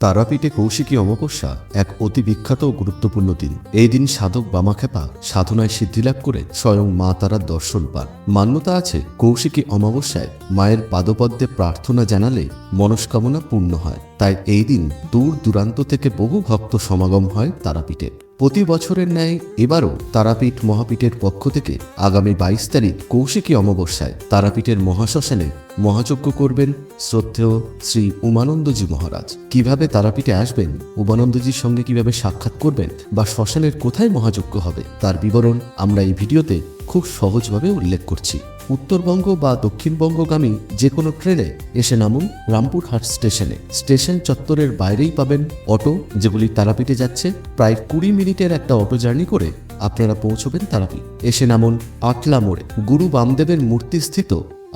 তারাপীঠে কৌশিকী অমাবস্যা এক অতি বিখ্যাত ও গুরুত্বপূর্ণ দিন। এই দিন সাধক বামাখ্যাপা সাধনায় সিদ্ধিলাভ করে স্বয়ং মা তারার দর্শন পান। মান্যতা আছে, কৌশিকী অমাবস্যায় মায়ের পাদপদ্মে প্রার্থনা জানালে মনস্কামনা পূর্ণ হয়। তাই এই দিন দূর দূরান্ত থেকে বহু ভক্ত সমাগম হয় তারাপীঠে। প্রতি বছরের ন্যায় এবারও তারাপীঠ মহাপীঠের পক্ষ থেকে আগামী 22 তারিখ কৌশিকী অমাবস্যায় তারাপীঠের মহাশ্মশানে মহাযজ্ঞ করবেন শ্রদ্ধেয় শ্রী উমানন্দজি মহারাজ। কিভাবে তারাপীঠে আসবেন, উমানন্দজির সঙ্গে কিভাবে সাক্ষাৎ করবেন বা শ্মশানের কোথায় মহাযজ্ঞ হবে, তার বিবরণ আমরা এই ভিডিওতে খুব সহজভাবে উল্লেখ করছি। উত্তরবঙ্গ বা দক্ষিণবঙ্গগামী যে কোনো ট্রেনে এসে নামুন রামপুরহাট স্টেশনে। স্টেশন চত্বরের বাইরেই পাবেন অটো, যেগুলি তারাপীঠে যাচ্ছে। প্রায় 20 মিনিটের একটা অটো জার্নি করে আপনারা পৌঁছবেন তারাপীঠ। এসে নামুন আটলা মোড়ে। গুরু বামদেবের মূর্তি স্থিত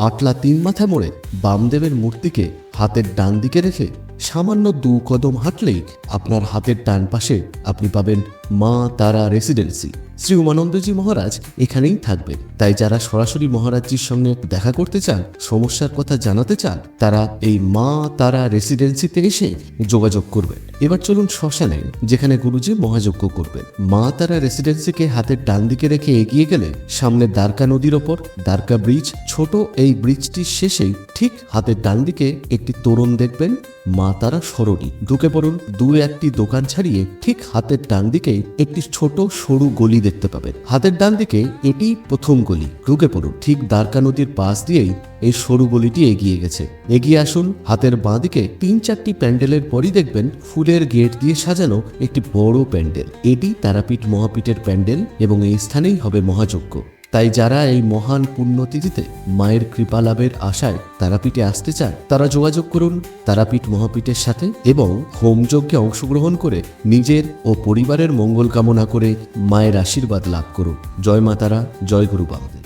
আটলা 3 মাথা মোড়ে বামদেবের মূর্তিকে হাতের ডান দিকে রেখে সামান্য 2 কদম হাঁটলেই আপনার হাতের ডান পাশে আপনি পাবেন মা তারা রেসিডেন্সি। শ্রী উমানন্দজি মহারাজ এখানেই থাকবেন। তাই যারা সরাসরি মহারাজজির সঙ্গে দেখা করতে চান, সমস্যার কথা জানাতে চান, তারা এই মা তারা রেসিডেন্সিতে এসে যোগাযোগ করবেন। এবার চলুন শ্মশানে, যেখানে গুরুজি মহাযজ্ঞ করবেন। মা তারা রেসিডেন্সিকে হাতের ডান দিকে রেখে এগিয়ে গেলে সামনে দ্বারকা নদীর ওপর দ্বারকা ব্রিজ, ছোট এই ব্রিজটির শেষেই ঠিক হাতের ডান দিকে একটি তোরণ দেখবেন, মা তারা সরণি। ঢুকে পড়ুন। 2-1টি দোকান ছাড়িয়ে ঠিক হাতের ডান দিকে একটি ছোট সরু গলি দেখতে পাবেন। হাতের ডান দিকে এটি প্রথম গলি। ঢুকে পড়ুন। ঠিক দ্বারকা নদীর পাশ দিয়েই এই সরু গলিটি এগিয়ে গেছে। এগিয়ে আসুন। হাতের বাঁ দিকে 3-4টি প্যান্ডেলের পরই দেখবেন ফুলের গেট দিয়ে সাজানো একটি বড় প্যান্ডেল। এটি তারাপীঠ মহাপীঠের প্যান্ডেল এবং এই স্থানেই হবে মহাযজ্ঞ। তাই যারা এই মহান পুণ্যতিথিতে মায়ের কৃপা লাভের আশায় তারাপীঠে আসতে চান, তারা যোগাযোগ করুন তারাপীঠ মহাপীঠের সাথে এবং হোমযজ্ঞে অংশগ্রহণ করে নিজের ও পরিবারের মঙ্গল কামনা করে মায়ের আশীর্বাদ লাভ করুন। জয় মা তারা, জয় গুরু বামদেব।